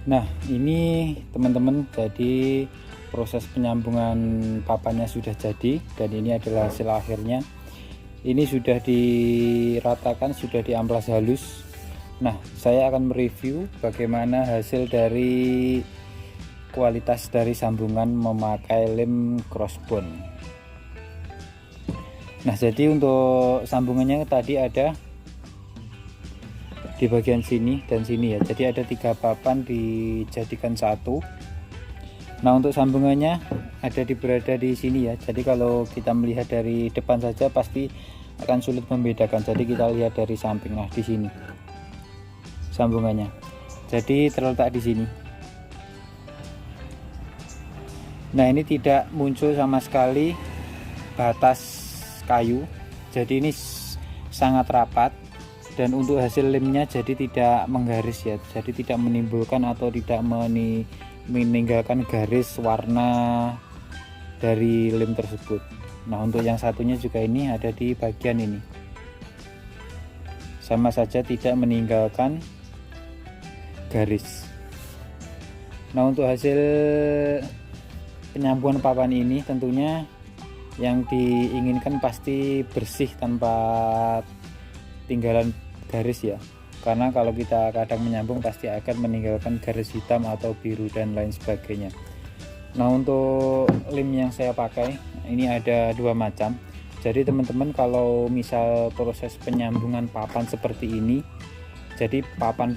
Nah, ini teman-teman, jadi proses penyambungan papannya sudah jadi dan ini adalah hasil akhirnya. Ini sudah diratakan, sudah diamplas halus. Nah, saya akan mereview bagaimana hasil dari kualitas dari sambungan memakai lem crossbond. Nah, jadi untuk sambungannya tadi ada di bagian sini dan sini ya, jadi ada 3 papan dijadikan satu. Nah, untuk sambungannya berada di sini ya, jadi kalau kita melihat dari depan saja pasti akan sulit membedakan, jadi kita lihat dari samping. Nah, di sini sambungannya jadi terletak di sini. Nah, ini tidak muncul sama sekali batas kayu, jadi ini sangat rapat. Dan untuk hasil lemnya jadi tidak menggaris ya, jadi tidak menimbulkan atau tidak meninggalkan garis warna dari lem tersebut. Nah, untuk yang satunya juga ini ada di bagian ini, sama saja tidak meninggalkan garis. Nah, untuk hasil penyambungan papan ini tentunya yang diinginkan pasti bersih tanpa tinggalan garis ya, karena kalau kita kadang menyambung pasti akan meninggalkan garis hitam atau biru dan lain sebagainya. Nah, untuk lem yang saya pakai ini ada 2 macam. Jadi teman-teman, kalau misal proses penyambungan papan seperti ini, jadi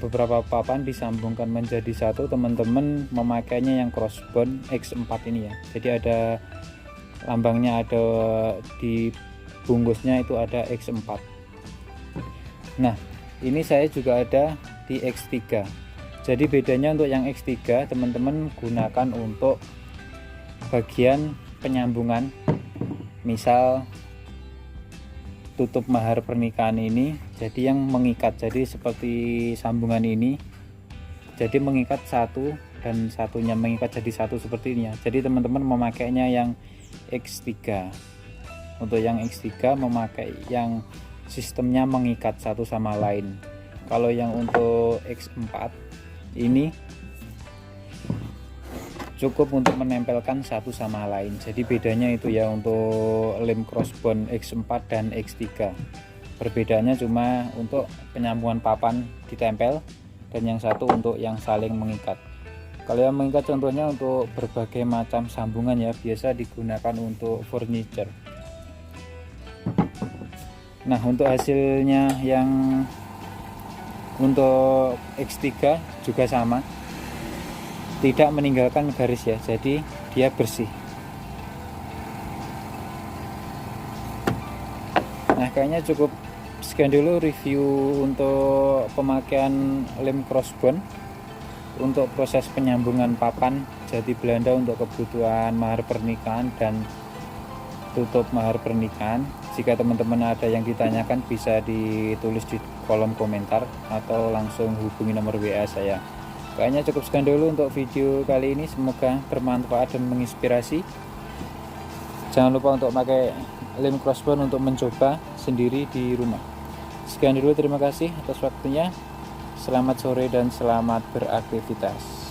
beberapa papan disambungkan menjadi satu, teman-teman memakainya yang crossbond X4 ini ya. Jadi ada lambangnya, ada di bungkusnya itu ada X4. Nah, ini saya juga ada di X3. Jadi bedanya untuk yang X3 teman-teman gunakan untuk bagian penyambungan, misal tutup mahar pernikahan ini, jadi yang mengikat, jadi seperti sambungan ini, jadi mengikat satu dan satunya mengikat jadi satu seperti ini ya. Jadi teman-teman memakainya yang X3. Untuk yang X3 memakai yang sistemnya mengikat satu sama lain. Kalau yang untuk X4 ini cukup untuk menempelkan satu sama lain. Jadi bedanya itu ya, untuk lem crossbond X4 dan X3. Perbedaannya cuma untuk penyambungan papan ditempel dan yang satu untuk yang saling mengikat. Kalau yang mengikat contohnya untuk berbagai macam sambungan ya, biasa digunakan untuk furniture. Nah, untuk hasilnya yang untuk X3 juga sama, tidak meninggalkan garis ya, jadi dia bersih. Nah, kayaknya cukup sekian dulu review untuk pemakaian lem crossbond untuk proses penyambungan papan jati Belanda untuk kebutuhan mahar pernikahan dan tutup mahar pernikahan. Jika teman-teman ada yang ditanyakan bisa ditulis di kolom komentar atau langsung hubungi nomor WA saya. Kayaknya cukup sekian dulu untuk video kali ini, semoga bermanfaat dan menginspirasi. Jangan lupa untuk pakai lem crossbond untuk mencoba sendiri di rumah. Sekian dulu, terima kasih atas waktunya. Selamat sore dan selamat beraktivitas.